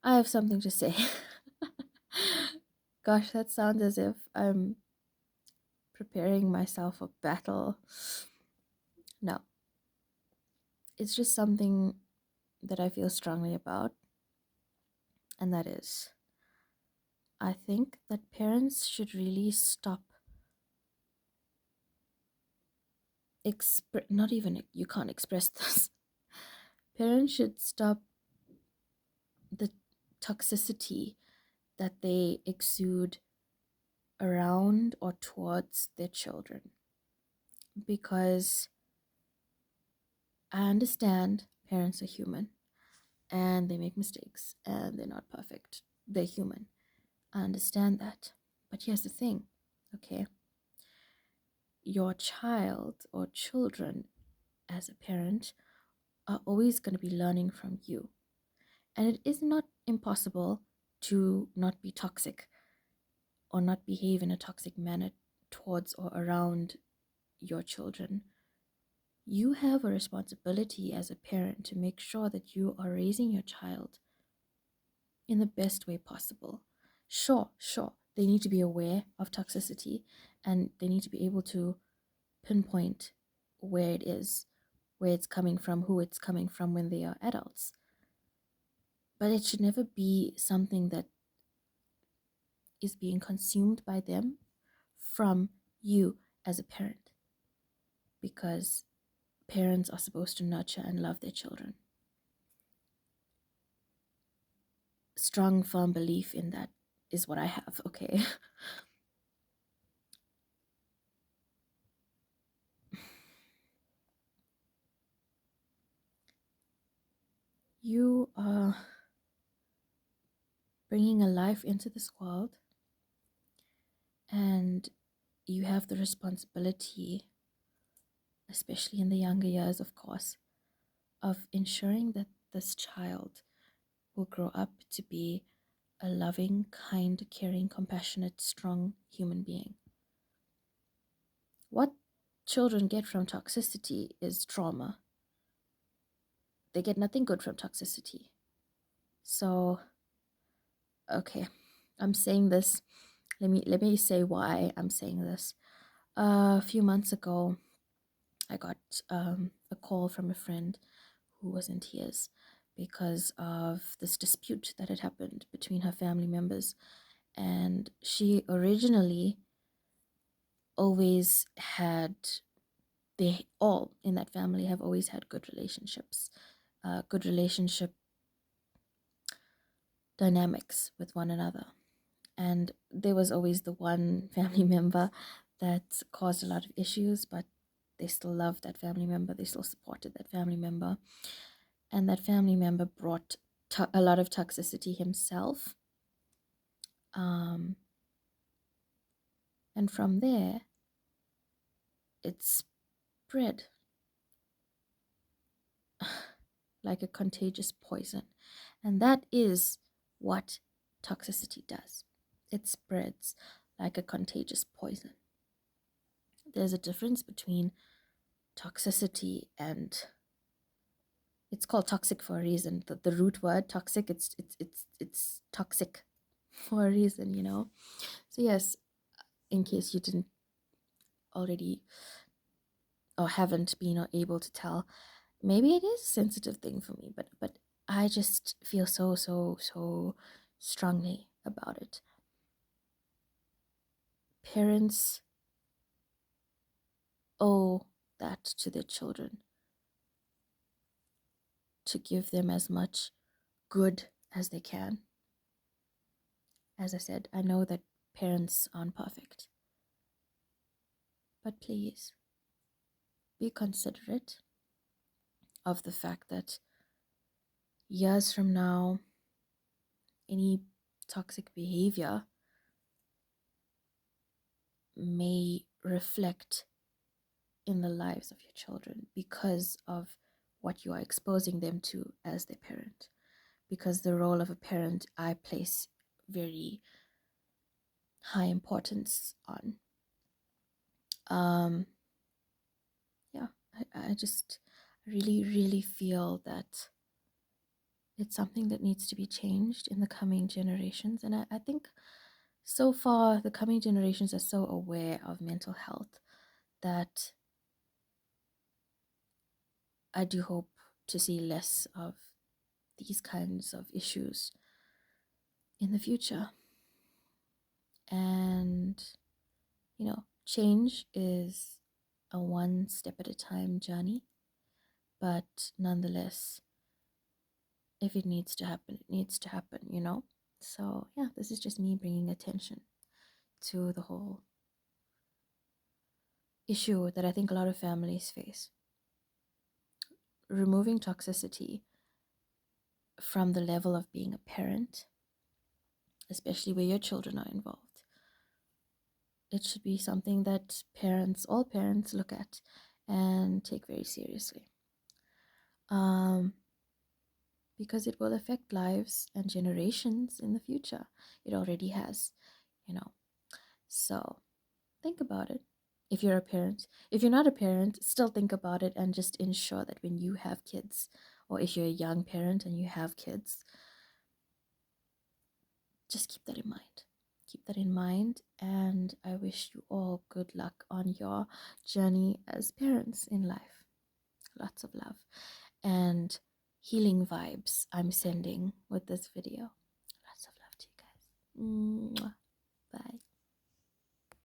I have something to say. Gosh, that sounds as if I'm preparing myself for battle. No, it's just something that I feel strongly about, and that is I think that parents should really stop not even you can't express this. Parents should stop the toxicity that they exude around or towards their children, because I understand parents are human and they make mistakes and they're not perfect. They're human. I understand that. But here's the thing, okay? Your child or children, as a parent, are always going to be learning from you. And it is not impossible to not be toxic or not behave in a toxic manner towards or around your children. You have a responsibility as a parent to make sure that you are raising your child in the best way possible. Sure, they need to be aware of toxicity and they need to be able to pinpoint where it is, where it's coming from, who it's coming from when they are adults. But it should never be something that is being consumed by them from you as a parent, because parents are supposed to nurture and love their children. Strong, firm belief in that is what I have, okay? You are bringing a life into this world, and you have the responsibility, especially in the younger years, of course, of ensuring that this child will grow up to be a loving, kind, caring, compassionate, strong human being. What children get from toxicity is trauma. They get nothing good from toxicity. So, okay, I'm saying this. Let me say why I'm saying this. A few months ago, I got a call from a friend who was in tears because of this dispute that had happened between her family members. And she originally always had, they all in that family have always had good relationships, good relationship dynamics with one another. And there was always the one family member that caused a lot of issues, but they still loved that family member, they still supported that family member. And that family member brought a lot of toxicity himself. And from there, it spread like a contagious poison. And that is what toxicity does. It spreads like a contagious poison. There's a difference between toxicity and, it's called toxic for a reason. The root word toxic, it's toxic for a reason, you know. So yes, in case you didn't already or haven't been able to tell, maybe it is a sensitive thing for me, but I just feel so strongly about it. Parents owe that to their children, to give them as much good as they can. As I said, I know that parents aren't perfect, but please be considerate of the fact that years from now, any toxic behavior may reflect in the lives of your children because of what you are exposing them to as their parent. Because the role of a parent, I place very high importance on. Yeah, I just really feel that it's something that needs to be changed in the coming generations. And I think so far the coming generations are so aware of mental health that I do hope to see less of these kinds of issues in the future. And, change is a one step at a time journey, but nonetheless, if it needs to happen, it needs to happen. So, yeah, this is just me bringing attention to the whole issue that I think a lot of families face. Removing toxicity from the level of being a parent, especially where your children are involved. It should be something that all parents look at and take very seriously. Because it will affect lives and generations in the future. It already has. So think about it. If you're a parent, if you're not a parent, still think about it and just ensure that when you have kids, or if you're a young parent and you have kids, just keep that in mind. Keep that in mind, and I wish you all good luck on your journey as parents in life. Lots of love and healing vibes I'm sending with this video. Lots of love to you guys. Mwah. Bye.